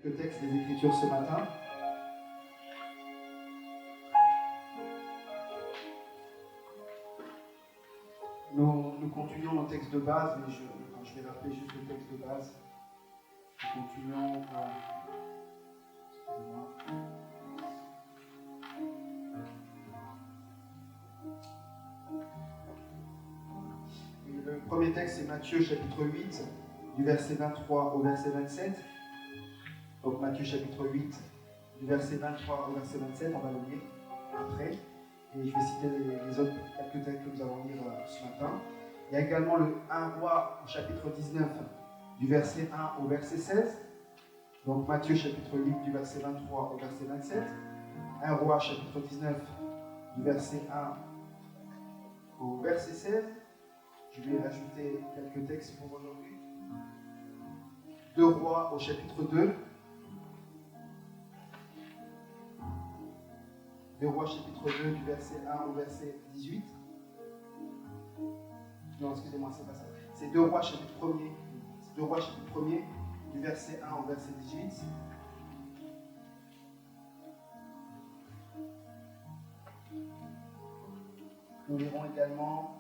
quelques textes des Écritures ce matin. Nous continuons nos textes de base, mais je vais rappeler juste le texte de base. Nous continuons. Le premier texte, c'est Matthieu chapitre 8, du verset 23 au verset 27. Donc Matthieu chapitre 8, du verset 23 au verset 27, on va le lire après. Et je vais citer les autres quelques textes que nous allons lire ce matin. Il y a également le 1 Roi au chapitre 19, du verset 1 au verset 16. Donc Matthieu chapitre 8, du verset 23 au verset 27. 1 Roi chapitre 19, du verset 1 au verset 16. Je vais rajouter quelques textes pour aujourd'hui. 2 Rois au chapitre 2. 2 Rois chapitre 2 du verset 1 au verset 18. Non, excusez-moi, c'est pas ça. C'est 2 Rois chapitre 1er. C'est 2 Rois chapitre 1er du verset 1 au verset 18. Nous lirons également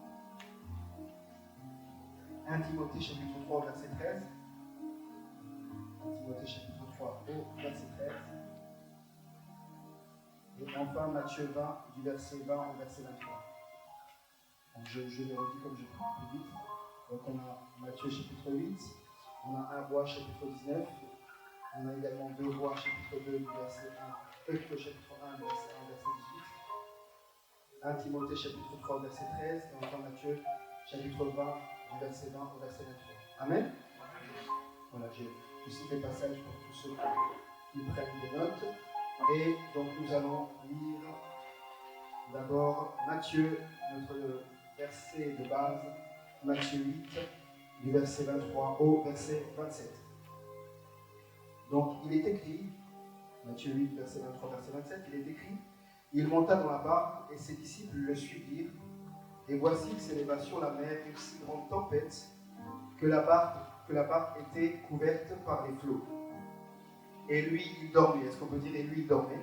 1 Timothée chapitre 3 au verset 13. 1 Timothée chapitre 3 au verset 13. Et enfin Matthieu 20 du verset 20 au verset 23. Donc je les redis comme je prends plus vite. Donc on a Matthieu chapitre 8, on a 1 Roi chapitre 19, on a également 2 Rois chapitre 2 du verset 1, chapitre 1 du verset 1 au verset 18. 1 Timothée chapitre 3 verset 13 et enfin Matthieu chapitre 20 du verset 20 au verset 23. Amen. Voilà, j'ai cité le passage pour tous ceux qui prennent des notes. Et donc nous allons lire d'abord Matthieu, notre verset de base, Matthieu 8, du verset 23 au verset 27. Donc il est écrit, Matthieu 8, verset 23, verset 27, il est écrit, il monta dans la barque et ses disciples le suivirent. Et voici il s'éleva sur la mer une si grande tempête que la barque était couverte par les flots. Et lui, il dormait. Est-ce qu'on peut dire et lui, il dormait?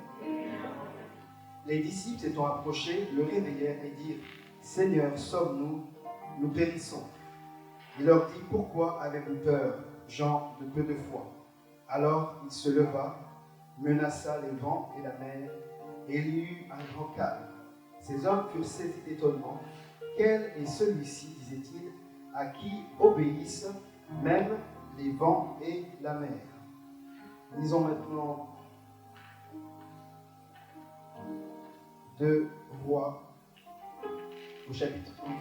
Les disciples s'étant approchés, le réveillèrent et dirent, Seigneur, sauve-nous, nous périssons. Il leur dit, pourquoi avez-vous peur, gens de peu de foi? Alors il se leva, menaça les vents et la mer, et il y eut un grand calme. Ces hommes furent saisis d'étonnement. Quel est celui-ci, disait-il, à qui obéissent même les vents et la mer? Lisons maintenant 2 Rois au chapitre 1.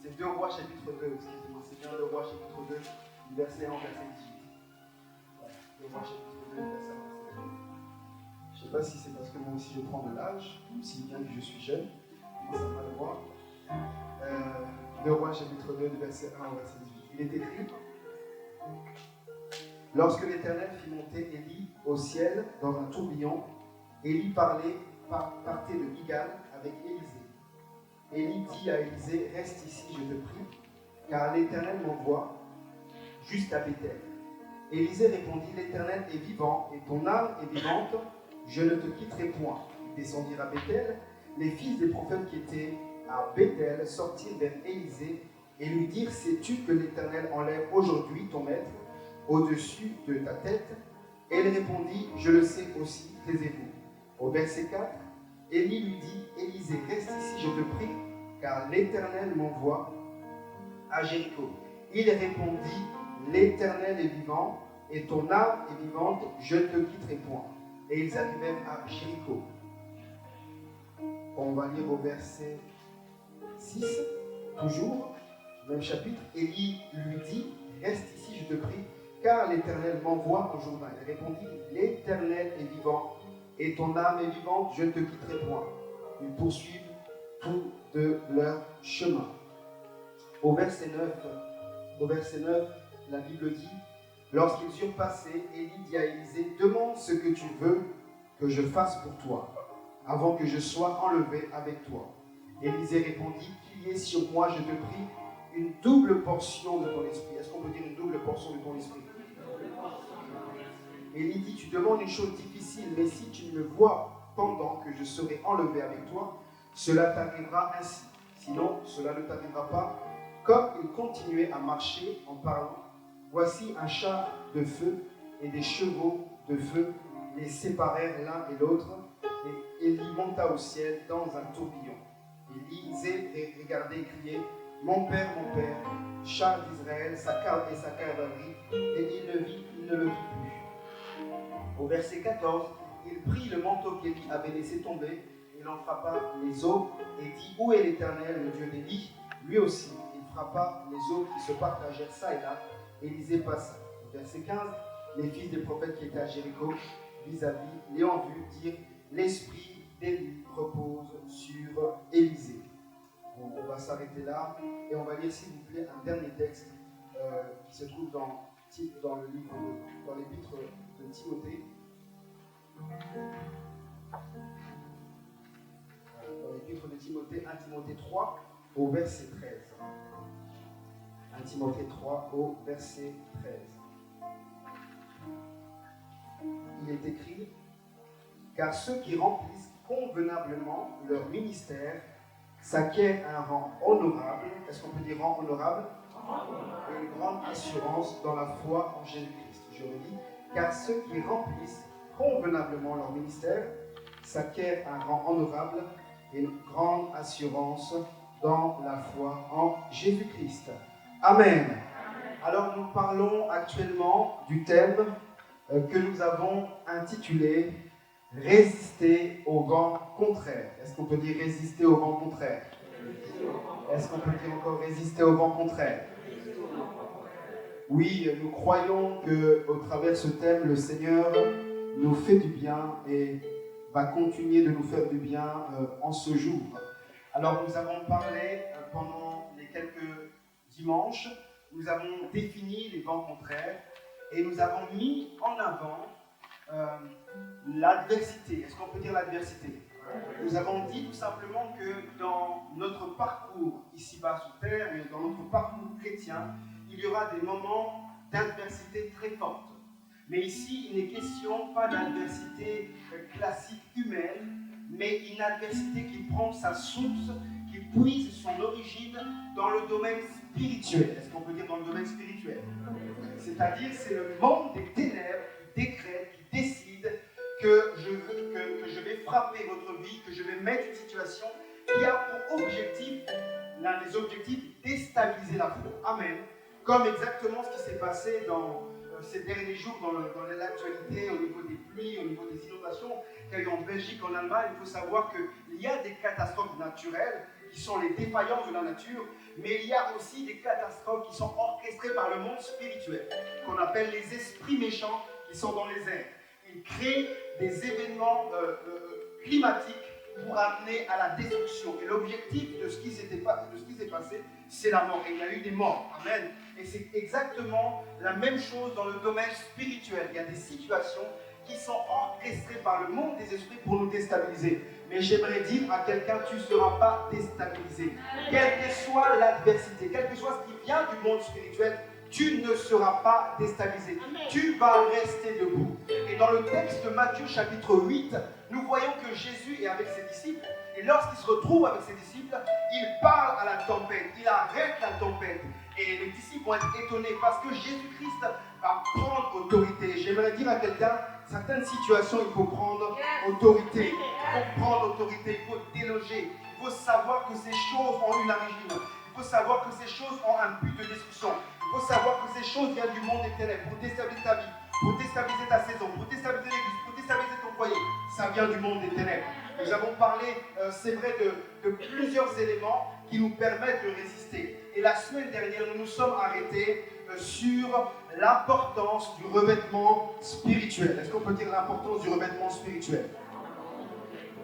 C'est 2 Rois chapitre 2, excusez-moi, c'est bien 2 Rois chapitre 2, du verset 1 au verset 18. Voilà, 2 Rois chapitre 2, du verset 1 au verset 18. Je ne sais pas si c'est parce que moi aussi je prends de l'âge, ou si bien que je suis jeune, mais ça va le voir. 2 Rois chapitre 2, du verset 1 au verset 18. Il est écrit, lorsque l'Éternel fit monter Élie au ciel dans un tourbillon, Élie partait de Gilgal avec Élisée. Élie dit à Élisée, reste ici, je te prie, car l'Éternel m'envoie juste à Béthel. Élisée répondit, l'Éternel est vivant et ton âme est vivante, je ne te quitterai point. Ils descendirent à Béthel. Les fils des prophètes qui étaient à Béthel sortirent vers Élisée et lui dirent, sais-tu que l'Éternel enlève aujourd'hui ton maître au-dessus de ta tête? Et il répondit, je le sais aussi, taisez-vous. Au verset 4, Élie lui dit, Élisée, reste ici, je te prie, car l'Éternel m'envoie à Jéricho. Il répondit, l'Éternel est vivant, et ton âme est vivante, je ne te quitterai point. Et ils arrivèrent à Jéricho. On va lire au verset 6, toujours, même chapitre. Élie lui dit, reste ici, je te prie, car l'Éternel m'envoie au journal. Il répondit, l'Éternel est vivant, et ton âme est vivante, je ne te quitterai point. Ils poursuivent tout de leur chemin. Au verset 9, la Bible dit, lorsqu'ils eurent passé, Élie dit à Élisée, demande ce que tu veux que je fasse pour toi, avant que je sois enlevé avec toi. Élisée répondit, qu'il y ait sur moi, je te prie, une double portion de ton esprit. Est-ce qu'on peut dire une double portion de ton esprit? Élie dit, tu demandes une chose difficile, mais si tu me vois pendant que je serai enlevé avec toi, cela t'arrivera ainsi. Sinon, cela ne t'arrivera pas. Comme il continuait à marcher en parlant, voici un char de feu et des chevaux de feu les séparèrent l'un et l'autre, et Élie monta au ciel dans un tourbillon. Élisée regardait et criait, mon père, char d'Israël, sa carte et sa cavalerie, et il ne le vit plus. Au verset 14, il prit le manteau qu'Élie avait laissé tomber, il en frappa les eaux, et dit, où est l'Éternel, le Dieu d'Élie? Lui aussi, il frappa les eaux qui se partagèrent ça et là. Élisée passa. Au verset 15, les fils des prophètes qui étaient à Jéricho, vis-à-vis, l'ayant vu, dirent, l'esprit d'Élie repose sur Élisée. Bon, on va s'arrêter là et on va lire, s'il vous plaît, un dernier texte qui se trouve dans l'épître de Timothée. Dans l'épître de Timothée, 1 Timothée 3 au verset 13. 1 Timothée 3 au verset 13. Il est écrit, car ceux qui remplissent convenablement leur ministère s'acquièrent un rang honorable. Est-ce qu'on peut dire rang honorable? Et une grande assurance dans la foi en Jésus-Christ. Je redis, car ceux qui remplissent convenablement leur ministère s'acquièrent un rang honorable et une grande assurance dans la foi en Jésus-Christ. Amen. Alors nous parlons actuellement du thème que nous avons intitulé « Résister au vent contraire ». Est-ce qu'on peut dire « résister au vent contraire » ? Est-ce qu'on peut dire encore « résister au vent contraire » ? Oui, nous croyons qu'au travers de ce thème, le Seigneur nous fait du bien et va continuer de nous faire du bien en ce jour. Alors nous avons parlé pendant les quelques dimanches, nous avons défini les vents contraires et nous avons mis en avant l'adversité. Est-ce qu'on peut dire l'adversité ? Nous avons dit tout simplement que dans notre parcours ici-bas sur terre, mais dans notre parcours chrétien, il y aura des moments d'adversité très fortes. Mais ici, il n'est question pas d'adversité classique humaine, mais une adversité qui prend sa source, qui puise son origine dans le domaine spirituel. Est-ce qu'on peut dire dans le domaine spirituel ? C'est-à-dire, c'est le monde des ténèbres qui décrète, qui décide que je vais frapper votre vie, que je vais mettre une situation qui a pour objectif, l'un des objectifs, déstabiliser la foi. Amen. Comme exactement ce qui s'est passé dans ces derniers jours dans l'actualité au niveau des pluies, au niveau des inondations qu'il y a eu en Belgique, en Allemagne. Il faut savoir qu'il y a des catastrophes naturelles qui sont les défaillances de la nature, mais il y a aussi des catastrophes qui sont orchestrées par le monde spirituel, qu'on appelle les esprits méchants qui sont dans les airs. Ils créent des événements climatiques pour amener à la destruction. Et l'objectif de ce qui s'est passé, c'est la mort. Et il y a eu des morts. Amen. Et c'est exactement la même chose dans le domaine spirituel. Il y a des situations qui sont orchestrées par le monde des esprits pour nous déstabiliser. Mais j'aimerais dire à quelqu'un, tu ne seras pas déstabilisé. Quelle que soit l'adversité, quel que soit ce qui vient du monde spirituel, tu ne seras pas déstabilisé. Tu vas rester debout. Et dans le texte de Matthieu chapitre 8, nous voyons que Jésus est avec ses disciples. Et lorsqu'il se retrouve avec ses disciples, il parle à la tempête. Il arrête la tempête. Et les disciples vont être étonnés parce que Jésus-Christ va prendre autorité. J'aimerais dire à quelqu'un, certaines situations, il faut prendre autorité. Il faut prendre autorité, il faut déloger. Il faut savoir que ces choses ont une origine. Il faut savoir que ces choses ont un but de destruction. Il faut savoir que ces choses viennent du monde des ténèbres pour déstabiliser ta vie, pour déstabiliser ta saison, pour déstabiliser l'église, pour déstabiliser ton foyer. Ça vient du monde des ténèbres. Nous avons parlé, c'est vrai, de plusieurs éléments qui nous permettent de résister. Et la semaine dernière, nous nous sommes arrêtés sur l'importance du revêtement spirituel. Est-ce qu'on peut dire l'importance du revêtement spirituel ?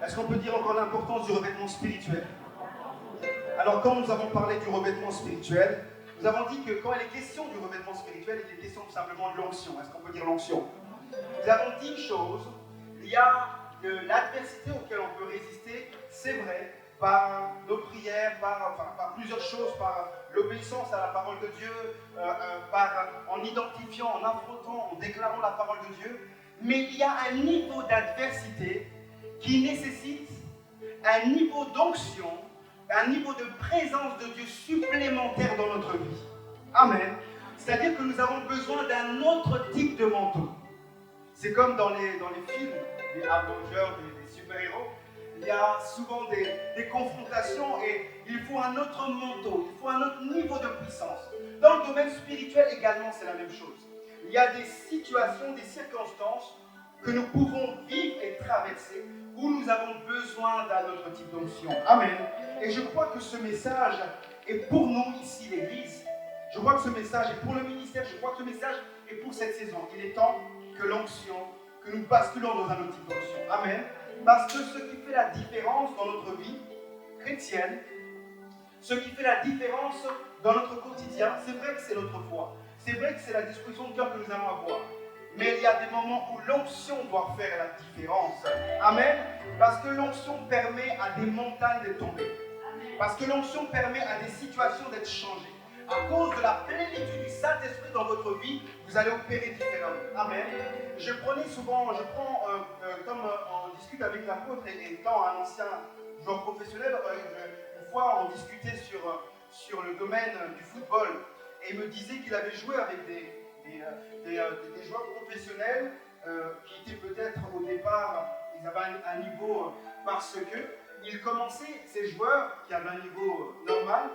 Est-ce qu'on peut dire encore l'importance du revêtement spirituel ? Alors, quand nous avons parlé du revêtement spirituel, nous avons dit que quand il est question du revêtement spirituel, il est question tout simplement de l'onction. Est-ce qu'on peut dire l'onction ? Nous avons dit une chose, il y a de l'adversité auquel on peut résister, c'est vrai, par nos prières, par plusieurs choses, par l'obéissance à la parole de Dieu, en identifiant, en affrontant, en déclarant la parole de Dieu. Mais il y a un niveau d'adversité qui nécessite un niveau d'onction, un niveau de présence de Dieu supplémentaire dans notre vie. Amen. C'est-à-dire que nous avons besoin d'un autre type de manteau. C'est comme dans les films, des Avengers, des super-héros, il y a souvent des confrontations et il faut un autre manteau, il faut un autre niveau de puissance. Dans le domaine spirituel également, c'est la même chose. Il y a des situations, des circonstances que nous pouvons vivre et traverser où nous avons besoin d'un autre type d'onction. Amen. Et je crois que ce message est pour nous ici, l'Église. Je crois que ce message est pour le ministère, je crois que ce message est pour cette saison. Il est temps que l'onction, que nous basculons dans un autre type d'onction. Amen. Parce que ce qui fait la différence dans notre vie chrétienne, ce qui fait la différence dans notre quotidien, c'est vrai que c'est notre foi. C'est vrai que c'est la disposition de cœur que nous allons avoir. Mais il y a des moments où l'onction doit faire la différence. Amen. Parce que l'onction permet à des montagnes de tomber. Parce que l'onction permet à des situations d'être changées. À cause de la plénitude du Saint-Esprit dans votre vie, vous allez opérer différemment. Amen. Comme on discute avec l'apôtre et étant un ancien joueur professionnel, une fois on discutait sur le domaine du football et il me disait qu'il avait joué avec des joueurs professionnels qui étaient peut-être au départ, ils avaient un niveau parce que ils commençaient, ces joueurs qui avaient un niveau normal,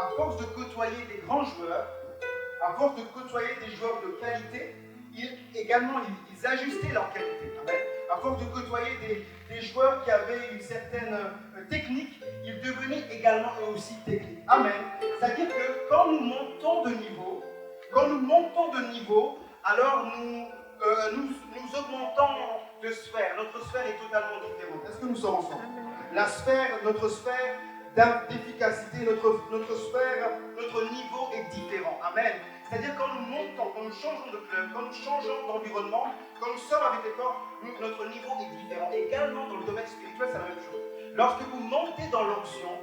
à force de côtoyer des grands joueurs, à force de côtoyer des joueurs de qualité, ils ajustaient leur qualité. À force de côtoyer des joueurs qui avaient une certaine technique, ils devenaient également eux aussi techniques. Amen. C'est-à-dire que quand nous montons de niveau, alors nous augmentons de sphère. Notre sphère est totalement différente. Est-ce que nous sommes ensemble? Notre sphère d'efficacité, notre sphère, notre niveau est différent. Amen. C'est-à-dire quand nous montons, quand nous changeons de club, quand nous changeons d'environnement, quand nous sommes avec les corps, notre niveau est différent. Également dans le domaine spirituel, c'est la même chose. Lorsque vous montez dans l'onction,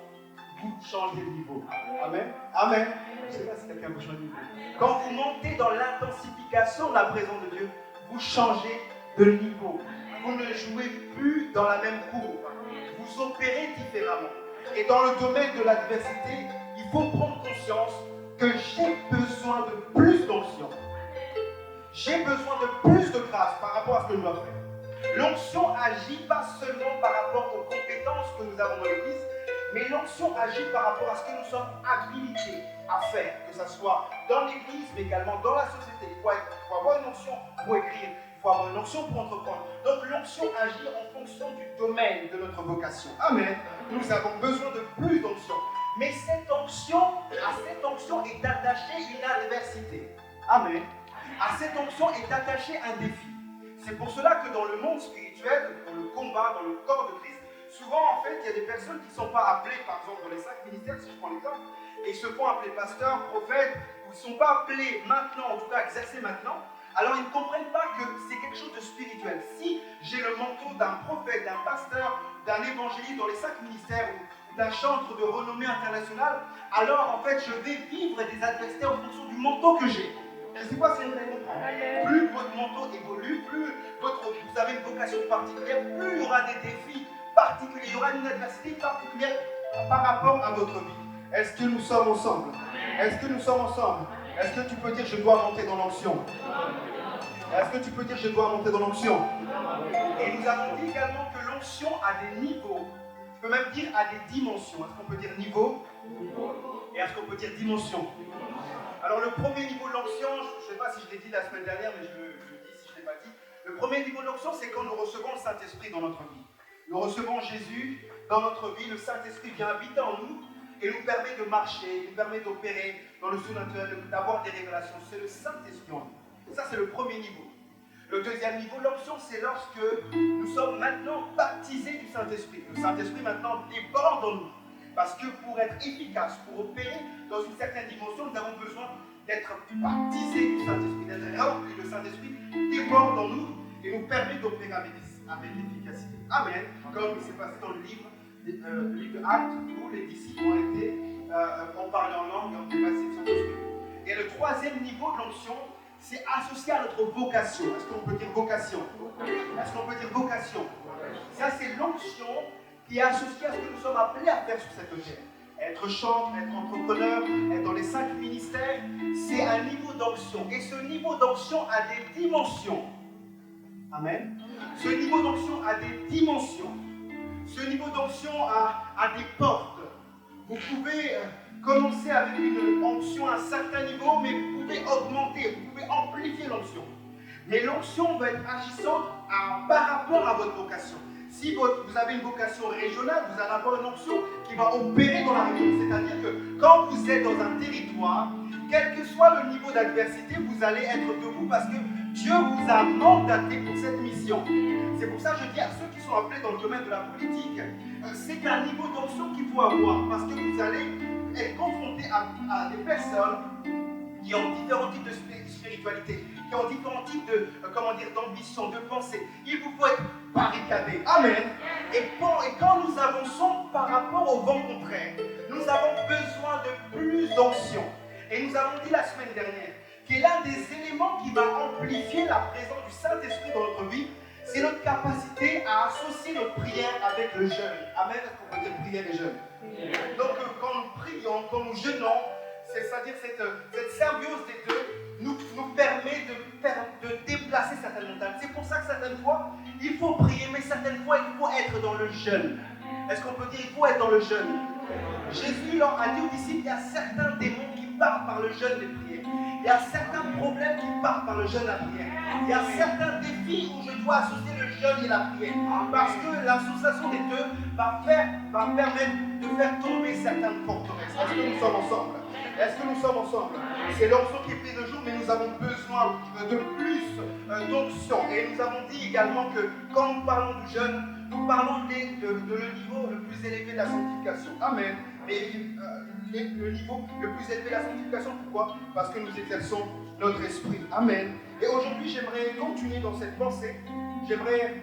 vous changez de niveau. Amen. Amen. Je ne sais pas si quelqu'un vous change de niveau. Quand vous montez dans l'intensification de la présence de Dieu, vous changez de niveau. Vous ne jouez plus dans la même cour. Vous opérez différemment. Et dans le domaine de l'adversité, il faut prendre conscience que j'ai besoin de plus d'onction. J'ai besoin de plus de grâce par rapport à ce que je dois faire. L'onction agit pas seulement par rapport aux compétences que nous avons dans l'Église, mais l'onction agit par rapport à ce que nous sommes habilités à faire, que ce soit dans l'Église, mais également dans la société. Il faut avoir une onction pour écrire, il faut avoir une onction pour entreprendre. Donc l'onction agit en fonction du domaine de notre vocation. Amen. Nous avons besoin de plus d'onction. Mais à cette onction est attachée une adversité. Amen. À cette onction est attaché un défi. C'est pour cela que dans le monde spirituel, dans le combat, dans le corps de Christ, souvent en fait, il y a des personnes qui ne sont pas appelées, par exemple dans les 5 ministères, si je prends l'exemple, et ils se font appeler pasteurs, prophètes, ou ils ne sont pas appelés maintenant, en tout cas exercer maintenant, alors ils ne comprennent pas que c'est quelque chose de spirituel. Si j'ai le manteau d'un prophète, d'un pasteur, d'un évangéliste dans les 5 ministères, ou d'un chantre de renommée internationale, alors en fait je vais vivre des adversités en fonction du manteau que j'ai. Je ne sais pas si vous allez comprendre. Plus votre manteau évolue, plus vous avez une vocation particulière, plus il y aura des défis particuliers, il y aura une adversité particulière par rapport à votre vie. Est-ce que nous sommes ensemble? Est-ce que nous sommes ensemble? Est-ce que tu peux dire je dois monter dans l'onction? Est-ce que tu peux dire je dois monter dans l'onction? Et nous avons dit également que l'onction a des niveaux. Je peux même dire à des dimensions. Est-ce qu'on peut dire niveau? Et est-ce qu'on peut dire dimension? Alors le premier niveau de l'onction, je ne sais pas si je l'ai dit la semaine dernière, mais je le dis si je ne l'ai pas dit. Le premier niveau de l'onction, c'est quand nous recevons le Saint-Esprit dans notre vie. Nous recevons Jésus dans notre vie, le Saint-Esprit vient habiter en nous et nous permet de marcher, nous permet d'opérer dans le surnaturel, d'avoir des révélations. C'est le Saint-Esprit en nous. Ça, c'est le premier niveau. Le deuxième niveau de l'onction, c'est lorsque nous sommes maintenant baptisés du Saint-Esprit. Le Saint-Esprit maintenant déborde en nous. Parce que pour être efficace, pour opérer dans une certaine dimension, nous avons besoin d'être baptisés du Saint-Esprit, d'être remplis. Le Saint-Esprit déborde en nous et nous permet d'opérer avec efficacité. Amen. Comme il s'est passé dans le livre de Actes, où les disciples ont parlé en langue et ont été baptisés du Saint-Esprit. Et le troisième niveau de l'onction, c'est associé à notre vocation. Est-ce qu'on peut dire vocation? Est-ce qu'on peut dire vocation? Ça, c'est l'onction qui est associée à ce que nous sommes appelés à faire sur cette terre. Être chantre, être entrepreneur, être dans les 5 ministères, c'est un niveau d'onction. Et ce niveau d'onction a des dimensions. Amen. Ce niveau d'onction a des dimensions. Ce niveau d'onction a des portes. Vous pouvez commencer avec une onction à un certain niveau, mais vous pouvez augmenter, vous pouvez amplifier l'onction. Mais l'onction va être agissante par rapport à votre vocation. Si vous avez une vocation régionale, vous allez avoir une onction qui va opérer dans la région. C'est-à-dire que quand vous êtes dans un territoire, quel que soit le niveau d'adversité, vous allez être debout parce que Dieu vous a mandaté pour cette mission. C'est pour ça que je dis à ceux qui sont appelés dans le domaine de la politique, c'est un niveau d'onction qu'il faut avoir parce que vous allez être confronté à des personnes qui ont différents types de spiritualité, qui ont différents types de, d'ambition, de pensée. Il vous faut être barricadé. Amen. Et quand nous avançons par rapport au vent contraire, nous avons besoin de plus d'onction. Et nous avons dit la semaine dernière que l'un des éléments qui va amplifier la présence du Saint-Esprit dans notre vie, c'est notre capacité à associer notre prière avec le jeûne. Amen. Est-ce qu'on peut dire prière et jeûne? Donc quand nous prions, quand nous jeûnons, c'est-à-dire cette symbiose des deux nous permet de déplacer certaines montagnes. C'est pour ça que certaines fois, il faut prier, mais certaines fois, il faut être dans le jeûne. Est-ce qu'on peut dire il faut être dans le jeûne? Jésus leur a dit aux disciples, il y a certains démons qui partent par le jeûne des prières. Il y a certains problèmes qui partent par le jeûne et la prière. Il y a certains défis où je dois associer le jeûne et la prière. Parce que l'association des deux va permettre de faire tomber certaines forteresses. Est-ce que nous sommes ensemble? Est-ce que nous sommes ensemble? C'est l'onction qui prie le jour, mais nous avons besoin de plus d'onction. Et nous avons dit également que quand nous parlons du jeûne, nous parlons de le niveau le plus élevé de la sanctification. Amen. Mais le niveau le plus élevé de la sanctification, pourquoi? Parce que nous exerçons notre esprit. Amen. Et aujourd'hui, j'aimerais continuer dans cette pensée. J'aimerais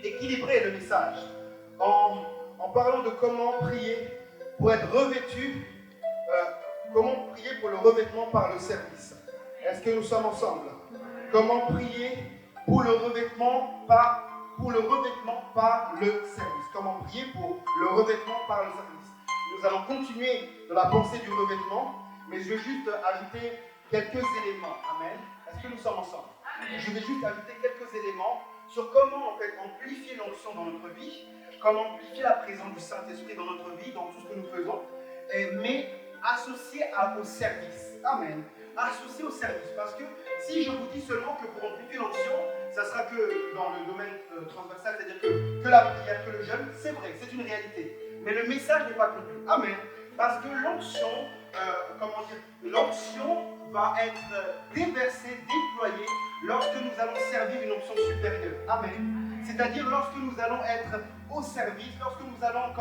équilibrer le message en parlant de comment prier pour être revêtu. Comment prier pour le revêtement par le service? Est-ce que nous sommes ensemble? Comment prier pour le revêtement par le service? Comment prier pour le revêtement par le service? Nous allons continuer dans la pensée du revêtement, mais je vais juste ajouter quelques éléments. Amen. Est-ce que nous sommes ensemble? Je vais juste ajouter quelques éléments sur comment en fait amplifier l'onction dans notre vie, comment amplifier la présence du Saint-Esprit dans notre vie, dans tout ce que nous faisons, mais associé au service. Amen. Associé au service. Parce que si je vous dis seulement que pour amplifier l'onction, ça sera que dans le domaine transversal, c'est-à-dire que la prière, que le jeûne, c'est vrai, c'est une réalité. Mais le message n'est pas complet. Amen. Parce que l'onction, l'onction va être déversée, déployée lorsque nous allons servir une onction supérieure. Amen. C'est-à-dire lorsque nous allons être au service, lorsque nous allons,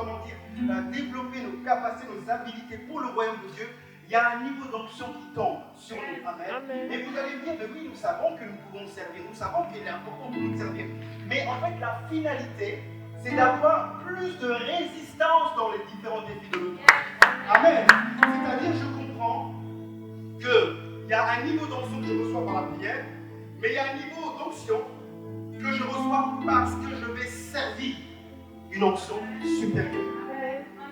développer nos capacités, nos habilités pour le royaume de Dieu, il y a un niveau d'onction qui tombe sur nous. Amen. Amen. Et vous allez me dire, oui, nous savons que nous pouvons servir, nous savons qu'il est important de nous servir. Mais en fait, la finalité, c'est d'avoir plus de résistance dans les différents défis de notre vie. Amen. C'est-à-dire, je comprends qu'il y a un niveau d'onction que je reçois par la prière, mais il y a un niveau d'onction que je reçois parce que je vais servir une onction supérieure.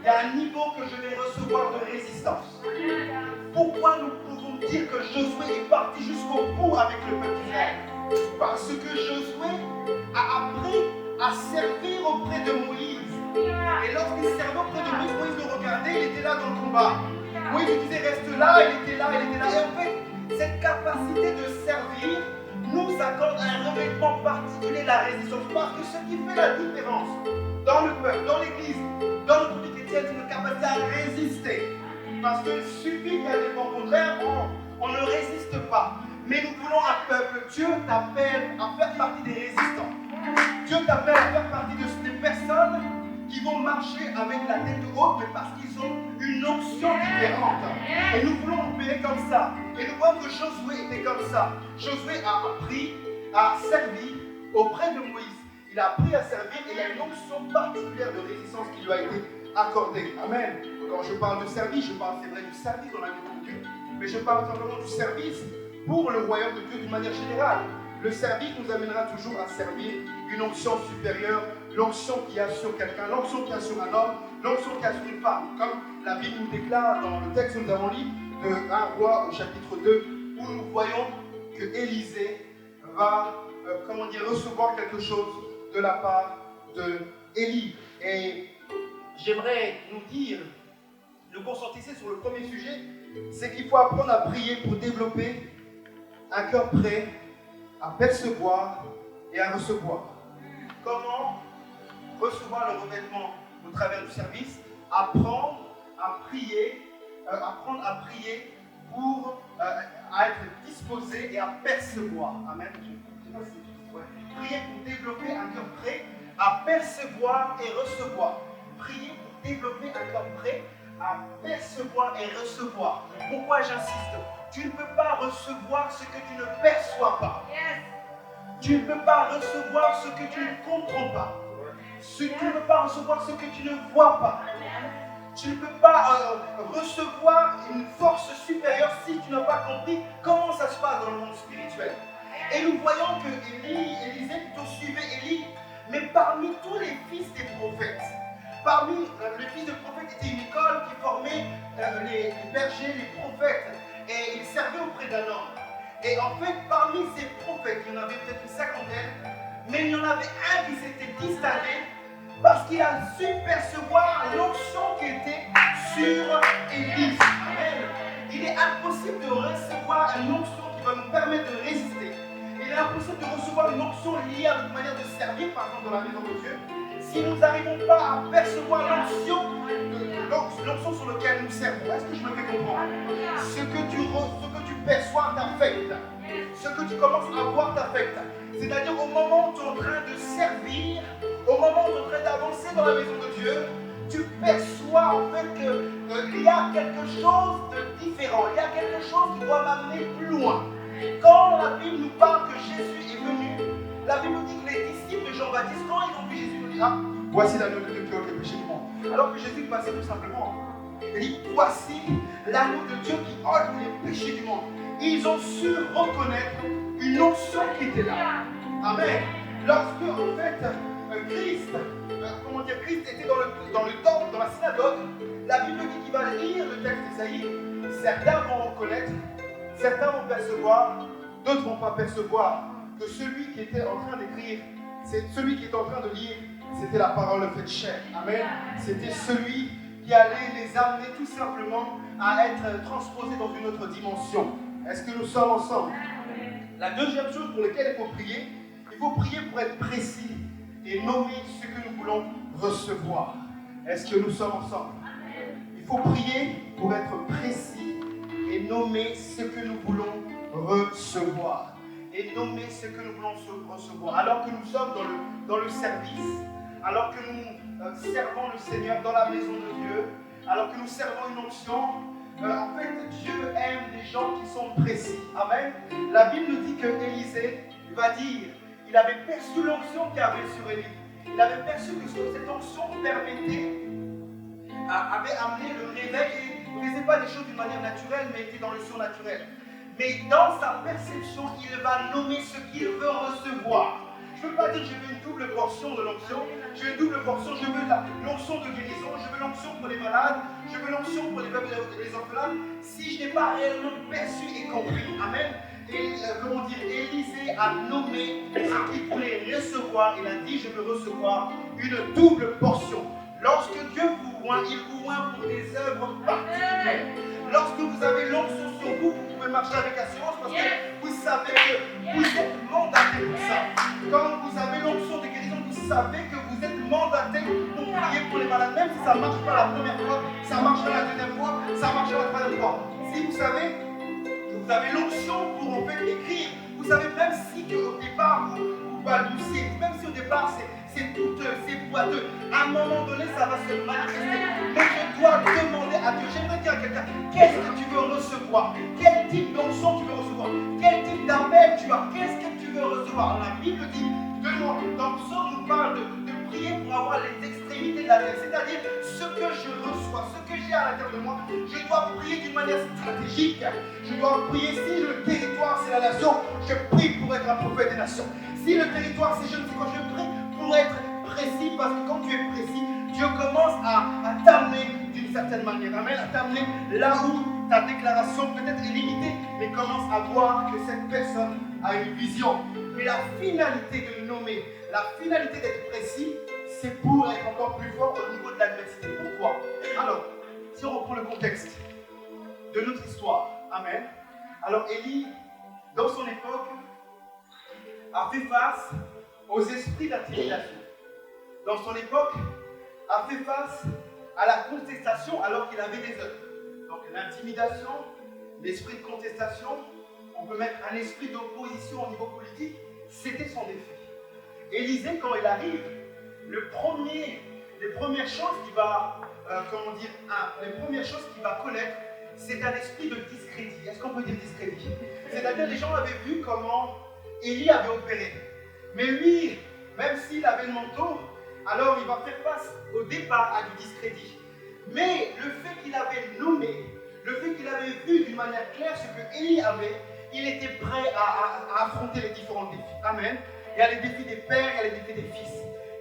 Il y a un niveau que je vais recevoir de résistance. Pourquoi nous pouvons dire que Josué est parti jusqu'au bout avec le peuple d'Israël? Parce que Josué a appris à servir auprès de Moïse. Et lorsqu'il servait auprès de Moïse, Moïse le regardait, il était là dans le combat. Moïse lui disait reste là, il était là, il était là. Et en fait, cette capacité de servir nous accorde un revêtement particulier de la résistance. Parce que ce qui fait la différence dans le peuple, dans l'église, dans notre vie chrétienne, c'est notre capacité à résister. Parce qu'il suffit qu'il y ait des vents contraires, on ne résiste pas. Mais nous voulons un peuple. Dieu t'appelle à faire partie des résistants. Dieu t'appelle à faire partie des personnes qui vont marcher avec la tête haute, mais parce qu'ils ont une onction différente. Et nous voulons opérer comme ça. Et nous voyons que Josué était comme ça. Josué a appris à servir auprès de Moïse. Il a appris à servir et il y a une onction particulière de résistance qui lui a été accordée. Amen. Quand je parle de service, je parle, c'est vrai, du service dans la vie de Dieu. Mais je parle simplement du service pour le royaume de Dieu d'une manière générale. Le service nous amènera toujours à servir une onction supérieure, l'onction qu'il y a sur quelqu'un, l'onction qu'il y a sur un homme, l'onction qu'il y a sur une femme. Comme la Bible nous déclare dans le texte que nous avons lu de 1 Roi au chapitre 2, où nous voyons que Élisée va recevoir quelque chose de la part d'Élie. Et j'aimerais nous concentrer sur le premier sujet, c'est qu'il faut apprendre à prier pour développer un cœur prêt à percevoir et à recevoir. Comment recevoir le revêtement au travers du service? Apprendre à prier pour à être disposé et à percevoir. Amen. Prier pour développer un cœur prêt à percevoir et recevoir. Prier pour développer un cœur prêt à percevoir et recevoir. Pourquoi j'insiste? Tu ne peux pas recevoir ce que tu ne perçois pas. Tu ne peux pas recevoir ce que tu ne comprends pas. Tu ne peux pas recevoir ce que tu ne vois pas. Tu ne peux pas recevoir une force supérieure si tu n'as pas compris comment ça se passe dans le monde spirituel. Et nous voyons que Élisée plutôt suivait Élie, mais parmi tous les fils des prophètes, parmi les fils de prophètes était une école qui formait les bergers, les prophètes, et ils servaient auprès d'un homme. Et en fait, parmi ces prophètes, il y en avait peut-être une cinquantaine, mais il y en avait un qui s'était distingué parce qu'il a su percevoir l'onction qui était sur Élie. Amen. Il est impossible de recevoir une onction qui va nous permettre de résister. Il est impossible de recevoir une onction liée à notre manière de servir, par exemple dans la maison de Dieu, si nous n'arrivons pas à percevoir l'onction sur laquelle nous servons. Est-ce que je me fais comprendre? Ce que tu perçois t'affecte. Ce que tu commences à voir t'affecte. C'est-à-dire au moment où tu es en train de servir, au moment où tu es en train d'avancer dans la maison de Dieu, tu perçois en fait qu'il y a quelque chose de différent. Il y a quelque chose qui doit m'amener plus loin. Quand la Bible nous parle que Jésus est venu, la Bible nous dit que les disciples de Jean-Baptiste, quand ils ont vu Jésus, ils disent: ah, voici l'agneau de Dieu qui ôte les péchés du monde. Alors que Jésus passait tout simplement. Il dit: voici l'agneau de Dieu qui ôte les péchés du monde. Ils ont su reconnaître une onction qui était là. Amen. Lorsque en fait Christ était dans le temple, dans la synagogue, la Bible dit qu'il va lire le texte d'Ésaïe. Certains vont reconnaître, certains vont percevoir, d'autres ne vont pas percevoir que celui qui était en train d'écrire, c'est celui qui était en train de lire, c'était la parole faite chair. Amen. C'était celui qui allait les amener tout simplement à être transposés dans une autre dimension. Est-ce que nous sommes ensemble? La deuxième chose pour laquelle il faut prier pour être précis et nommer ce que nous voulons recevoir. Est-ce que nous sommes ensemble? Il faut prier pour être précis et nommer ce que nous voulons recevoir. Et nommer ce que nous voulons recevoir. Alors que nous sommes dans le service, alors que nous servons le Seigneur dans la maison de Dieu, alors que nous servons une onction, en fait, Dieu aime des gens qui sont précis. Amen. La Bible nous dit que Élisée va dire, il avait perçu l'onction qu'il y avait sur Élie. Il avait perçu que cette onction avait amené le réveil. Il ne faisait pas des choses d'une manière naturelle, mais était dans le surnaturel. Mais dans sa perception, il va nommer ce qu'il veut recevoir. Je ne veux pas dire que je veux une double portion de l'onction. Je veux une double portion, je veux l'onction de guérison, je veux l'onction pour les malades, je veux l'onction pour les veuves et les orphelins. Si je n'ai pas réellement perçu et compris, amen. Et Élisée a nommé ce qu'il voulait recevoir. Il a dit: je veux recevoir une double portion. Lorsque Dieu vous oint, il vous oint pour des œuvres particulières. Lorsque vous avez l'onction sur vous, vous pouvez marcher avec assurance parce que vous savez que vous êtes mandaté pour ça. Quand vous avez l'onction de guérison, vous savez que vous êtes mandaté pour prier pour les malades. Même si ça ne marche pas la première fois, ça marchera la deuxième fois, ça marchera la troisième fois. Si vous savez que vous avez l'onction pour en fait écrire, vous savez même si au départ vous balbutiez, même si au départ c'est douteux, c'est boiteux, à un moment donné ça va se manifester. Mais je dois demander à Dieu, j'aimerais dire à quelqu'un, qu'est-ce que tu veux recevoir? Quel type d'onction tu veux recevoir? Quel type d'appel tu as? Qu'est-ce que tu veux recevoir? La Bible dit, dans le psaume nous parle de prier pour avoir les extrémités l'intimité de la terre, c'est-à-dire ce que je reçois, ce que j'ai à l'intérieur de moi, je dois prier d'une manière stratégique. Je dois prier si le territoire c'est la nation, je prie pour être un prophète des nations. Si le territoire c'est je ne sais quoi, je prie pour être précis, parce que quand tu es précis, Dieu commence à t'amener d'une certaine manière, amen, à t'amener là où ta déclaration peut-être est limitée, mais commence à voir que cette personne a une vision. Mais la finalité de le nommer, la finalité d'être précis, c'est pour être encore plus fort au niveau de l'adversité. Pourquoi? Alors, si on reprend le contexte de notre histoire, amen. Alors Élie, dans son époque, a fait face aux esprits d'intimidation. Dans son époque, a fait face à la contestation alors qu'il avait des œuvres. Donc l'intimidation, l'esprit de contestation, on peut mettre un esprit d'opposition au niveau politique, c'était son défi. Élisée, quand il arrive, les premières choses qu'il va, les premières choses qu'il va connaître, c'est un esprit de discrédit. Est-ce qu'on peut dire discrédit? C'est-à-dire les gens avaient vu comment Élie avait opéré. Mais lui, même s'il avait le manteau, alors il va faire face au départ à du discrédit. Mais le fait qu'il avait nommé, le fait qu'il avait vu d'une manière claire ce que Élie avait, il était prêt à affronter les différents défis. Amen. Il y a les défis des pères, il y a les défis des fils.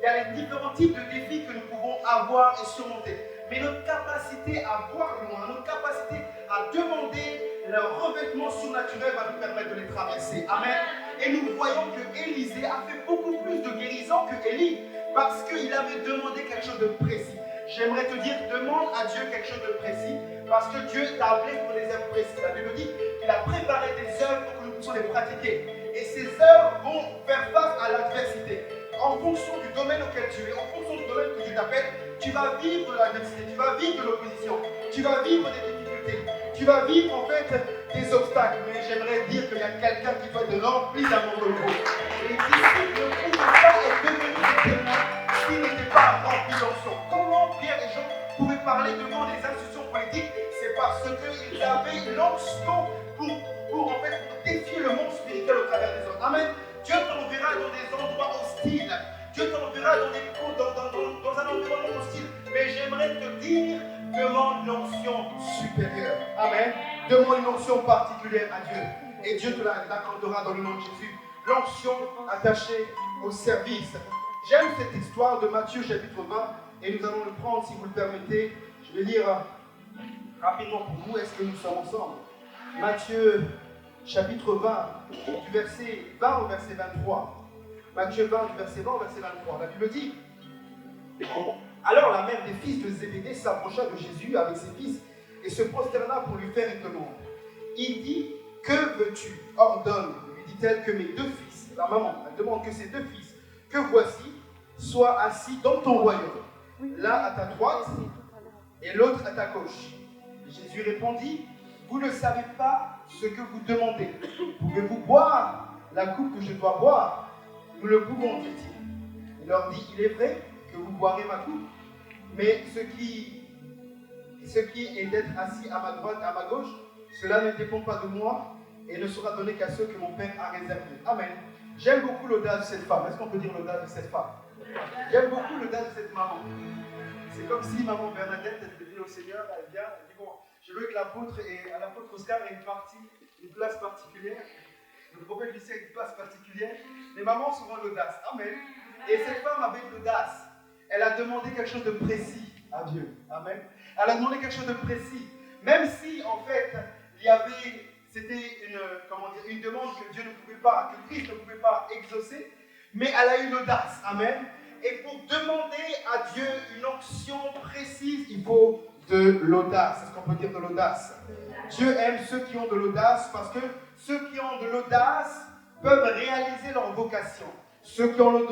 Il y a les différents types de défis que nous pouvons avoir et surmonter. Mais notre capacité à voir loin, notre capacité à demander le revêtement surnaturel va nous permettre de les traverser. Amen. Et nous voyons que Élisée a fait beaucoup plus de guérison que Élie parce qu'il avait demandé quelque chose de précis. J'aimerais te dire, demande à Dieu quelque chose de précis parce que Dieu t'a appelé pour des œuvres précises. La Bible dit qu'il a préparé des œuvres pour que nous puissions les pratiquer. Et ces œuvres vont faire face à l'adversité. En fonction du domaine auquel tu es, en fonction du domaine que Dieu t'appelle, tu vas vivre de l'adversité, tu vas vivre de l'opposition, tu vas vivre des difficultés, tu vas vivre en fait des obstacles. Mais j'aimerais dire qu'il y a quelqu'un qui doit être rempli d'amour de nouveau. Les disciples ne pouvaient pas être devenus des témoins s'ils n'étaient pas remplis d'onction. Comment Pierre et Jean pouvaient parler devant les institutions politiques? C'est parce qu'ils avaient l'onction pour défier le monde spirituel au travers des hommes. Amen. Dieu t'enverra dans des endroits hostiles. Dieu t'enverra dans un environnement hostile. Mais j'aimerais te dire, demande l'onction supérieure. Amen. Demande une onction particulière à Dieu. Et Dieu te l'accordera dans le nom de Jésus. L'onction attachée au service. J'aime cette histoire de Matthieu chapitre 20. Et nous allons le prendre si vous le permettez. Je vais lire rapidement pour vous. Est-ce que nous sommes ensemble? Matthieu chapitre 20, du verset 20 au verset 23. Matthieu 20, du verset 20 au verset 23. La Bible dit: alors la mère des fils de Zébédée s'approcha de Jésus avec ses fils et se prosterna pour lui faire une demande. Il dit: que veux-tu? Ordonne, lui dit-elle, que mes deux fils, la maman, elle demande que ses deux fils, que voici, soient assis dans ton royaume, l'un à ta droite et l'autre à ta gauche. Et Jésus répondit: vous ne savez pas ce que vous demandez. Pouvez-vous boire la coupe que je dois boire? Nous le pouvons, dit-il. Il leur dit: il est vrai que vous boirez ma coupe, mais ce qui est d'être assis à ma droite et à ma gauche, cela ne dépend pas de moi et ne sera donné qu'à ceux que mon Père a réservés. Amen. J'aime beaucoup l'audace de cette femme. Est-ce qu'on peut dire l'audace de cette femme? J'aime beaucoup l'audace de cette maman. C'est comme si maman Bernadette elle dit au Seigneur, elle vient, elle dit: bon, je veux que l'apôtre Oscar ait une place particulière. Le prophète Lucie a une place particulière. Les mamans souvent l'audace. Amen. Et cette femme avec l'audace, elle a demandé quelque chose de précis à Dieu. Amen. Elle a demandé quelque chose de précis. Même si en fait, c'était une demande que Dieu ne pouvait pas, que Christ ne pouvait pas exaucer, mais elle a eu l'audace. Amen. Et pour demander à Dieu une onction précise, il faut de l'audace. Est-ce qu'on peut dire de l'audace? Dieu aime ceux qui ont de l'audace parce que ceux qui ont de l'audace peuvent réaliser leur vocation. Ceux qui ont de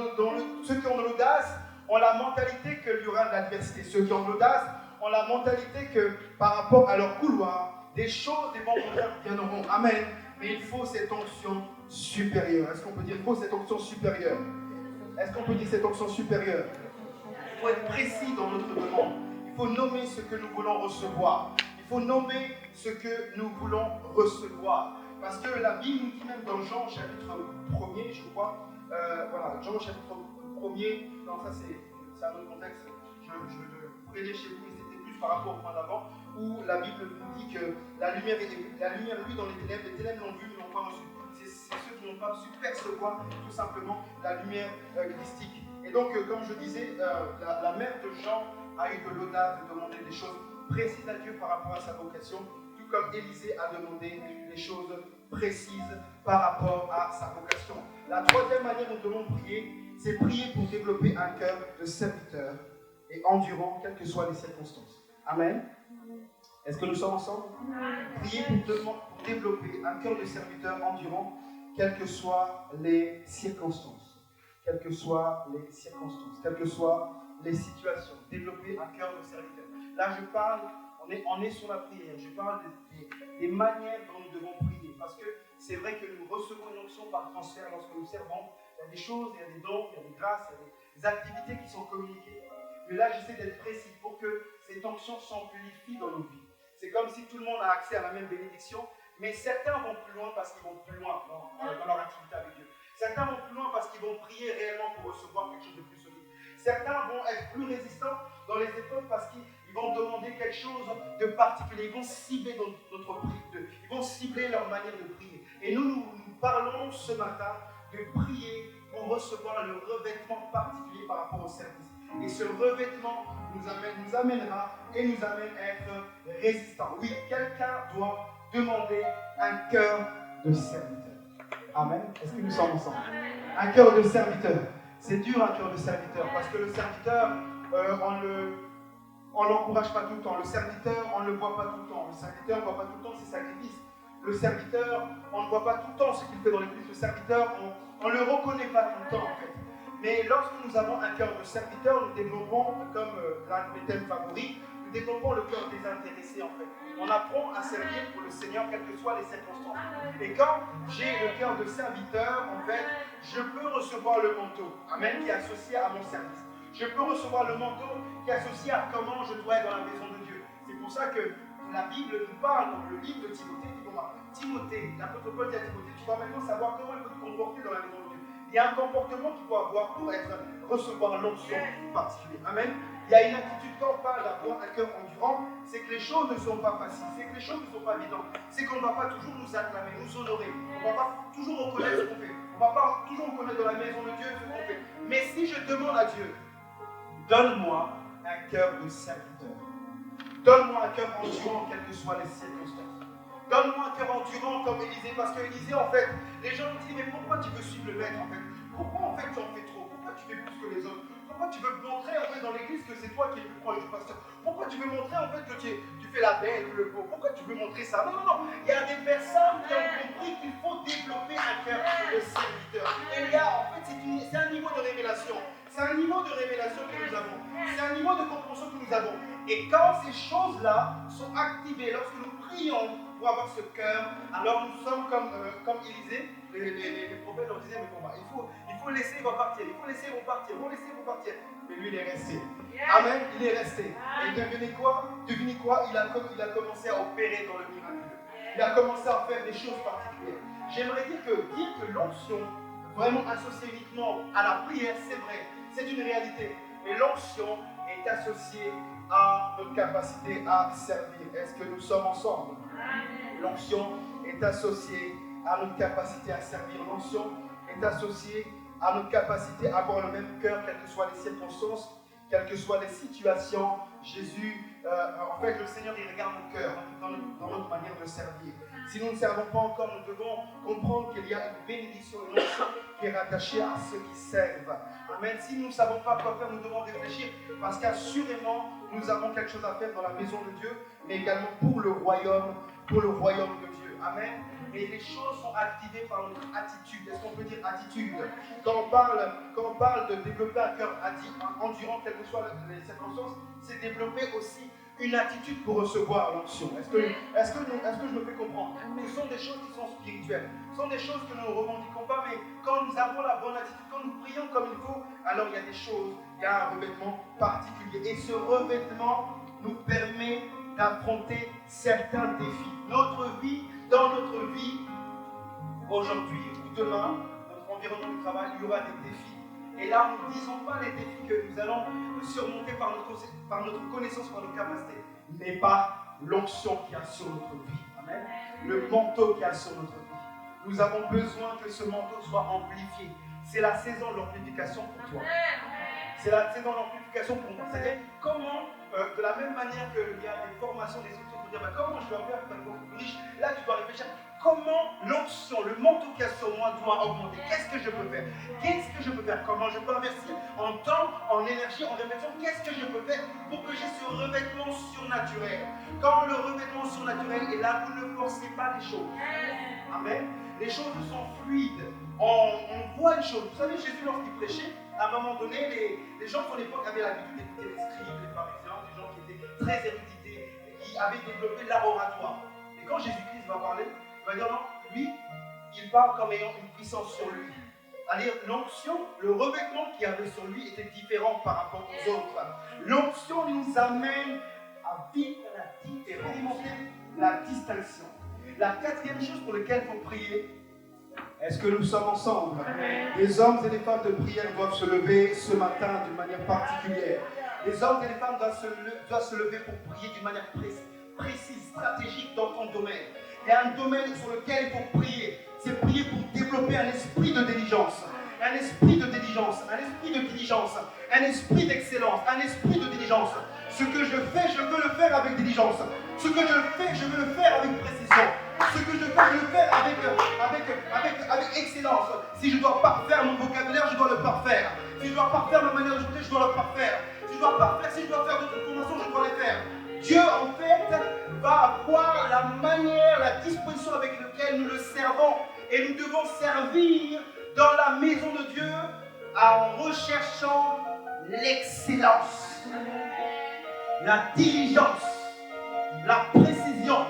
l'audace ont la mentalité qu'il y aura de l'adversité. Ceux qui ont de l'audace ont la mentalité que par rapport à leur couloir, des choses, des bons bonheurs viendront. Amen. Mais il faut cette onction supérieure. Est-ce qu'on peut dire qu'il faut cette onction supérieure? Est-ce qu'on peut dire cette onction supérieure? Il faut être précis dans notre demande. Il faut nommer ce que nous voulons recevoir. Il faut nommer ce que nous voulons recevoir. Parce que la Bible nous dit même dans Jean chapitre 1er, je crois, Jean chapitre 1er, non ça c'est un autre contexte, je je prêchais chez vous, mais c'était plus par rapport au point d'avant, où la Bible nous dit que la lumière luit dans les ténèbres l'ont vu, mais n'ont pas reçu. C'est ceux qui n'ont pas su percevoir tout simplement la lumière christique. Et donc, comme je disais, la mère de Jean a eu de l'audace de demander des choses précises à Dieu par rapport à sa vocation, tout comme Élisée a demandé des choses précises par rapport à sa vocation. La troisième manière dont nous devons prier, c'est prier pour développer un cœur de serviteur et endurant, quelles que soient les circonstances. Amen. Est-ce que nous sommes ensemble? Prier pour développer un cœur de serviteur endurant, quelles que soient les circonstances. Quelles que soient les circonstances, quelles que soient les situations. Développer un cœur de serviteur. Là, je parle, on est sur la prière. Je parle des manières dont nous devons prier. Parce que c'est vrai que nous recevons une onction par transfert lorsque nous servons. Il y a des choses, il y a des dons, il y a des grâces, il y a des activités qui sont communiquées. Mais là, j'essaie d'être précis pour que cette onction s'amplifie dans nos vies. C'est comme si tout le monde a accès à la même bénédiction, mais certains vont plus loin parce qu'ils vont plus loin dans leur activité avec Dieu. Certains vont plus loin parce qu'ils vont prier réellement pour recevoir quelque chose de plus solide. Certains vont être plus résistants dans les épreuves parce qu'ils vont demander quelque chose de particulier. Ils vont cibler notre prière. Ils vont cibler leur manière de prier. Et nous parlons ce matin de prier pour recevoir le revêtement particulier par rapport au service. Et ce revêtement nous amènera et nous amène à être résistants. Oui, quelqu'un doit demander un cœur de serviteur. Amen. Est-ce que nous sommes ensemble? Un cœur de serviteur. C'est dur un cœur de serviteur parce que le serviteur, on ne l'encourage pas tout le temps. Le serviteur, on ne le voit pas tout le temps. Le serviteur, on ne voit pas tout le temps ses sacrifices. Le serviteur, on ne voit pas tout le temps ce qu'il fait dans l'église. Le serviteur, on ne le reconnaît pas tout le temps en fait. Mais lorsque nous avons un cœur de serviteur, nous développons, comme l'un de mes thèmes favoris, nous développons le cœur désintéressé en fait. On apprend à servir pour le Seigneur, quelles que soient les circonstances. Et quand j'ai le cœur de serviteur, en fait, je peux recevoir le manteau, amen, qui est associé à mon service. Je peux recevoir le manteau qui est associé à comment je dois être dans la maison de Dieu. C'est pour ça que la Bible nous parle, dans le livre de Timothée, Timothée, l'apôtre Paul dit à Timothée, tu dois maintenant savoir comment il faut te comporter dans la maison de Dieu. Il y a un comportement qu'il faut avoir pour recevoir l'onction particulière. Amen. Il y a une attitude quand on parle d'avoir un cœur endurant, c'est que les choses ne sont pas faciles, c'est que les choses ne sont pas évidentes, c'est qu'on ne va pas toujours nous acclamer, nous honorer, on ne va pas toujours reconnaître ce qu'on fait, on ne va pas toujours reconnaître dans la maison de Dieu ce qu'on fait. Mais si je demande à Dieu, donne-moi un cœur de serviteur, donne-moi un cœur endurant, quelles que soient les circonstances. Donne-moi un cœur endurant comme Élisée, parce que Élisée, en fait, les gens me disent, mais pourquoi tu veux suivre le maître, en fait? Pourquoi, en fait, tu en fais trop? Pourquoi tu fais plus que les autres? Pourquoi tu veux montrer, en fait, dans l'église que c'est toi qui es le plus proche du pasteur? Pourquoi tu veux montrer, en fait, que tu fais la belle, le beau? Pourquoi tu veux montrer ça? Non, non, non. Il y a des personnes qui ont compris qu'il faut développer un cœur de serviteur. Et il y a, en fait, c'est un niveau de révélation. C'est un niveau de révélation que nous avons. C'est un niveau de compréhension que nous avons. Et quand ces choses-là sont activées, lorsque nous prions pour avoir ce cœur, alors nous sommes comme Élisée. Les prophètes leur disaient, mais bon, il faut laisser, ils vont partir. Il faut laisser, ils vont partir. Il faut laisser, ils vont partir. Mais lui, il est resté. Amen, il est resté. Et devinez quoi? Il a commencé à opérer dans le miraculeux. Il a commencé à faire des choses particulières. J'aimerais dire que l'onction, vraiment associée uniquement à la prière, c'est vrai, c'est une réalité. Mais l'onction est associée à notre capacité à servir. Est-ce que nous sommes ensemble? L'onction est associée à notre capacité à servir. L'onction est associée à notre capacité à avoir le même cœur, quelles que soient les circonstances, quelles que soient les situations. Jésus, en fait, le Seigneur, il regarde nos cœurs dans notre manière de servir. Si nous ne servons pas encore, nous devons comprendre qu'il y a une bénédiction, une onction qui est rattachée à ceux qui servent. Amen. Si nous ne savons pas quoi faire, nous devons réfléchir, parce qu'assurément, nous avons quelque chose à faire dans la maison de Dieu, mais également pour le royaume de Dieu. Amen. Et les choses sont activées par notre attitude. Est-ce qu'on peut dire attitude? Quand on parle de développer un cœur endurant, quelles que soient les circonstances, c'est développer aussi une attitude pour recevoir l'onction. Est-ce que je me fais comprendre? Ce sont des choses qui sont spirituelles. Ce sont des choses que nous ne revendiquons pas, mais quand nous avons la bonne attitude, quand nous prions comme il faut, alors il y a des choses, il y a un revêtement particulier. Et ce revêtement nous permet d'affronter certains défis. Dans notre vie, aujourd'hui ou demain, notre environnement de travail, il y aura des défis. Et là, nous ne disons pas les défis que nous allons surmonter par notre connaissance, par nos capacités, mais par l'onction qu'il y a sur notre vie. Amen. Le manteau qu'il y a sur notre vie. Nous avons besoin que ce manteau soit amplifié. C'est la saison de l'amplification pour toi. C'est la saison de l'amplification pour moi. C'est-à-dire, comment, de la même manière qu'il y a des formations, des instructions pour dire comment je dois faire pour être beaucoup plus riche, là tu dois réfléchir. Comment l'onction, le manteau qu'il y a sur moi doit augmenter? Qu'est-ce que je peux faire? Qu'est-ce que je peux faire? Comment je peux investir en temps, en énergie, en réflexion? Qu'est-ce que je peux faire pour que j'ai ce revêtement surnaturel? Quand le revêtement surnaturel est là, vous ne forcez pas les choses. Amen. Les choses sont fluides. On voit une chose. Vous savez, Jésus, lorsqu'il prêchait, à un moment donné, les gens de son époque avaient l'habitude d'écouter les scribes, les pharisiens, des gens qui étaient très érudités, qui avaient développé l'oratoire. Et quand Jésus-Christ va parler, il va dire non, lui, il parle comme ayant une puissance sur lui. C'est-à-dire, l'onction, le revêtement qu'il y avait sur lui était différent par rapport aux autres. L'onction nous amène à vivre la différence, la distinction. La quatrième chose pour laquelle il faut prier, est-ce que nous sommes ensemble? Les hommes et les femmes de prière doivent se lever ce matin d'une manière particulière. Les hommes et les femmes doivent se lever pour prier d'une manière précise, stratégique dans ton domaine. Il y a un domaine sur lequel il faut prier. C'est prier pour développer un esprit de diligence. Un esprit de diligence, un esprit de diligence, un esprit d'excellence, un esprit de diligence. Ce que je fais, je veux le faire avec diligence. Ce que je fais, je veux le faire avec précision. Ce que je fais, je veux le faire avec excellence. Si je dois parfaire mon vocabulaire, je dois le parfaire. Si je dois parfaire ma manière de chanter, je dois le parfaire. Si je dois faire d'autres formations, je dois les faire. Dieu, en fait, va avoir la manière, la disposition avec laquelle nous le servons. Et nous devons servir dans la maison de Dieu en recherchant l'excellence, la diligence, la précision.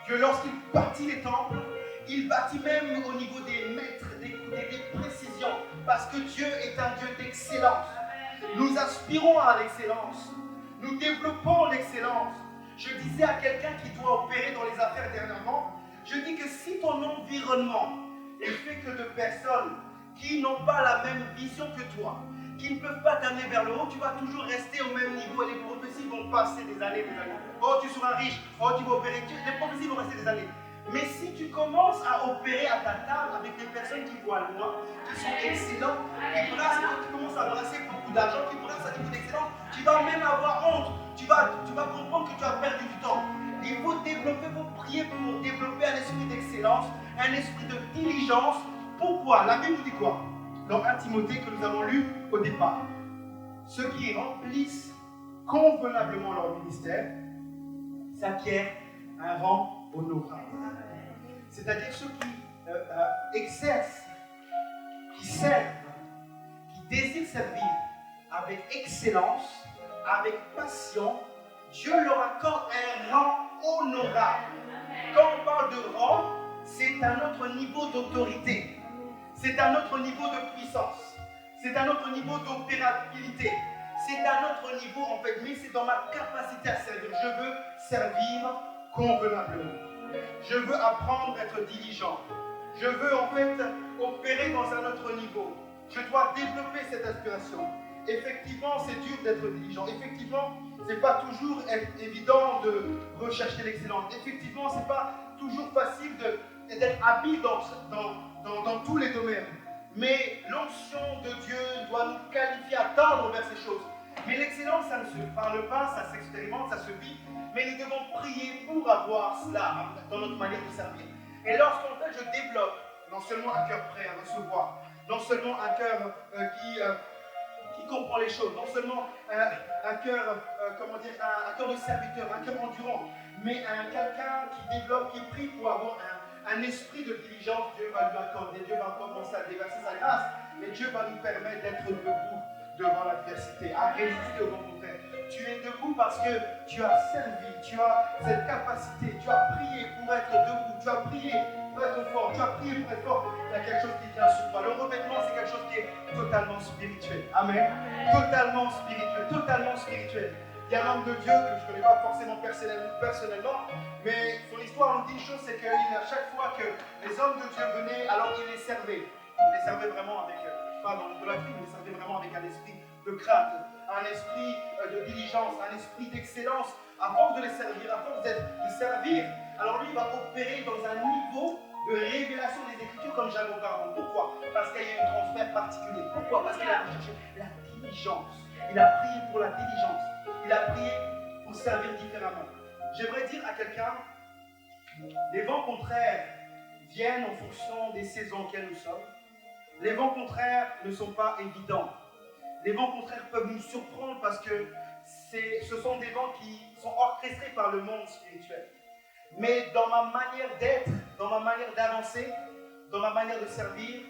Dieu, lorsqu'il bâtit les temples, il bâtit même au niveau des maîtres, des précisions, parce que Dieu est un Dieu d'excellence. Nous aspirons à l'excellence, nous développons l'excellence. Je disais à quelqu'un qui doit opérer dans les affaires dernièrement, je dis que si ton environnement est fait que de personnes qui n'ont pas la même vision que toi, qui ne peuvent pas t'amener vers le haut, tu vas toujours rester au même niveau et les prophéties vont passer des années. Oh, tu seras riche, oh, tu vas opérer, les prophéties vont rester des années. Mais si tu commences à opérer à ta table avec des personnes qui voient loin, qui sont excellents, qui commencent à brasser beaucoup d'argent, qui brassent à niveau d'excellence, tu vas même avoir honte. Tu vas comprendre que tu as perdu du temps. Il faut prier pour développer un esprit d'excellence, un esprit de diligence. Pourquoi? La Bible nous dit quoi? Dans 1 Timothée que nous avons lu au départ. Ceux qui remplissent convenablement leur ministère s'acquièrent un rang honorable. C'est-à-dire ceux qui exercent, qui servent, qui désirent servir avec excellence, avec passion, Dieu leur accorde un rang honorable. Quand on parle de rang, c'est un autre niveau d'autorité. C'est un autre niveau de puissance. C'est un autre niveau d'opérabilité. C'est un autre niveau en fait, mais c'est dans ma capacité à servir. Je veux servir convenablement. Je veux apprendre à être diligent. Je veux en fait opérer dans un autre niveau. Je dois développer cette aspiration. Effectivement, c'est dur d'être diligent. Effectivement, ce n'est pas toujours évident de rechercher l'excellence. Effectivement, ce n'est pas toujours facile d'être habile dans tous les domaines. Mais l'onction de Dieu doit nous qualifier à tendre vers ces choses. Mais l'excellence, ça ne se parle pas, ça s'expérimente, ça se vit. Mais nous devons prier pour avoir cela dans notre manière de servir. Et lorsqu'en fait je développe non seulement un cœur prêt à recevoir, non seulement un cœur qui comprend les choses, non seulement un cœur de serviteur, un cœur endurant, mais quelqu'un qui développe, qui prie pour avoir un esprit de diligence, Dieu va lui accorder, Dieu va commencer à déverser sa grâce, et Dieu va nous permettre d'être debout devant l'adversité, à résister au contraire. Tu es debout parce que tu as servi, tu as cette capacité, tu as prié pour être debout, tu as prié pour être fort, tu as prié pour être fort. Il y a quelque chose qui vient sur toi. Le revêtement, c'est quelque chose qui est totalement spirituel. Amen. Totalement spirituel, totalement spirituel. Il y a un homme de Dieu que je ne connais pas forcément personnellement, mais son histoire nous dit une chose, c'est qu'à chaque fois que les hommes de Dieu venaient, alors il les servait. Il les servait vraiment avec pas dans l'idolâtrie, mais servez vraiment avec un esprit de crainte, un esprit de diligence, un esprit d'excellence. À force de les servir, à force de servir, alors lui, il va opérer dans un niveau de révélation des Écritures comme jamais auparavant. Pourquoi? Parce qu'il y a eu un transfert particulier. Pourquoi? Parce qu'il a recherché la diligence. Il a prié pour la diligence. Il a prié pour servir différemment. J'aimerais dire à quelqu'un, les vents contraires viennent en fonction des saisons auxquelles nous sommes. Les vents contraires ne sont pas évidents. Les vents contraires peuvent nous surprendre parce que ce sont des vents qui sont orchestrés par le monde spirituel. Mais dans ma manière d'être, dans ma manière d'avancer, dans ma manière de servir,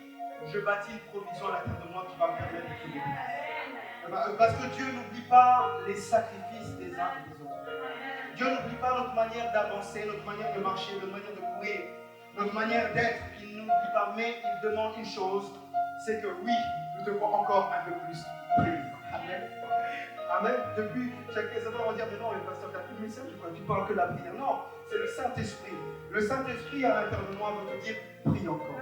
je bâtis une provision à l'intérieur de moi qui va me permettre de trouver. Parce que Dieu n'oublie pas les sacrifices des uns et des autres. Dieu n'oublie pas notre manière d'avancer, notre manière de marcher, notre manière de courir, notre manière d'être. Il n'oublie pas, mais il demande une chose, c'est que oui, nous devons encore un peu plus prier. Amen. Amen. Depuis, certains vont dire, mais non, le pasteur, tu as plus de message, tu parles que de la prière. Non, c'est le Saint-Esprit. Le Saint-Esprit à l'intérieur de moi veut te dire, prie encore.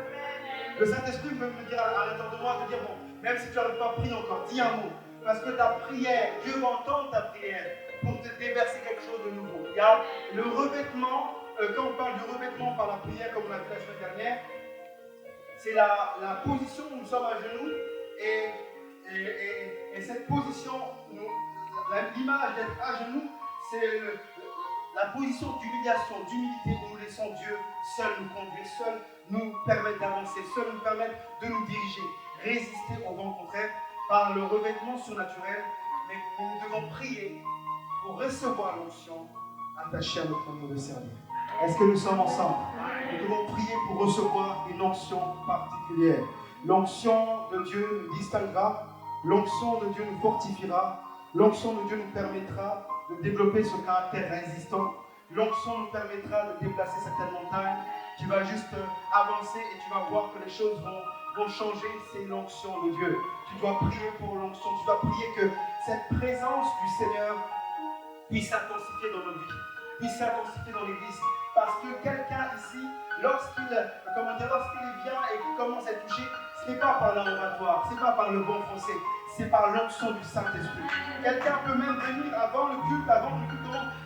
Le Saint-Esprit veut me dire à l'intérieur de moi, te dire, bon, même si tu n'arrives pas à prier encore, dis un mot. Parce que ta prière, Dieu va entendre ta prière pour te déverser quelque chose de nouveau. Il y a le revêtement, quand on parle du revêtement par la prière, comme on a vu la semaine dernière, c'est la position où nous sommes à genoux et cette position, l'image d'être à genoux, c'est la position d'humiliation, d'humilité où nous laissons Dieu seul nous conduire, seul nous permettre d'avancer, seul nous permettre de nous diriger, résister au vent contraire par le revêtement surnaturel, mais nous devons prier pour recevoir l'onction attachée à notre nom de servir. Est-ce que nous sommes ensemble? Nous devons prier pour recevoir une onction particulière. L'onction de Dieu nous distinguera, l'onction de Dieu nous fortifiera, l'onction de Dieu nous permettra de développer ce caractère résistant. L'onction nous permettra de déplacer certaines montagnes. Tu vas juste avancer et tu vas voir que les choses vont changer. C'est l'onction de Dieu. Tu dois prier pour l'onction. Tu dois prier que cette présence du Seigneur puisse s'intensifier dans nos vies, puisse s'intensifier dans l'Église. Parce que quelqu'un ici, lorsqu'il vient et qu'il commence à toucher, ce n'est pas par l'oratoire, ce n'est pas par le bon français, c'est par l'onction du Saint-Esprit. Quelqu'un peut même venir avant le culte,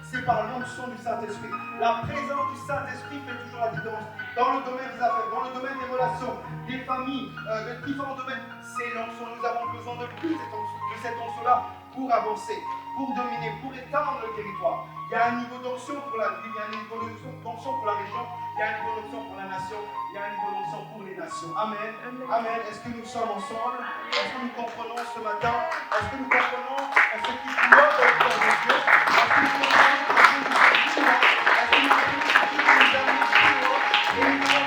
c'est par l'onction du Saint-Esprit. La présence du Saint-Esprit fait toujours la différence. Dans le domaine des affaires, dans le domaine des relations, des familles, de différents domaines, c'est l'onction. Nous avons besoin de plus de cette onction-là pour avancer, pour dominer, pour étendre le territoire. Il y a un niveau d'onction pour la ville, il y a un niveau d'onction pour la région, il y a un niveau d'onction pour la nation, il y a un niveau d'onction pour les nations. Amen. Amen. Est-ce que nous sommes ensemble? Est-ce que nous comprenons ce matin? Est-ce que nous comprenons ce qui bloque le cœur de Dieu? Est-ce que nous comprenons que Dieu nous fait plus loin? Est-ce que nous comprenons que Dieu nous amène plus loin? Et nous devons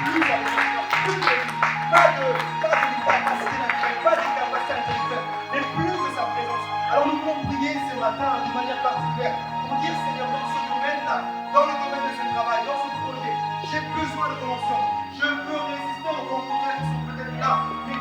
plus avec le Seigneur, plus de lui. Pas de capacité naturelle, pas de capacité intellectuelle, mais plus de sa présence. Alors nous voulons prier ce matin d'une manière particulière pour dire, Seigneur, dans ce domaine-là, dans le domaine de ce travail, dans ce projet, j'ai besoin de ton onction. Je veux résister aux vents contraires qui sont peut-être là, mais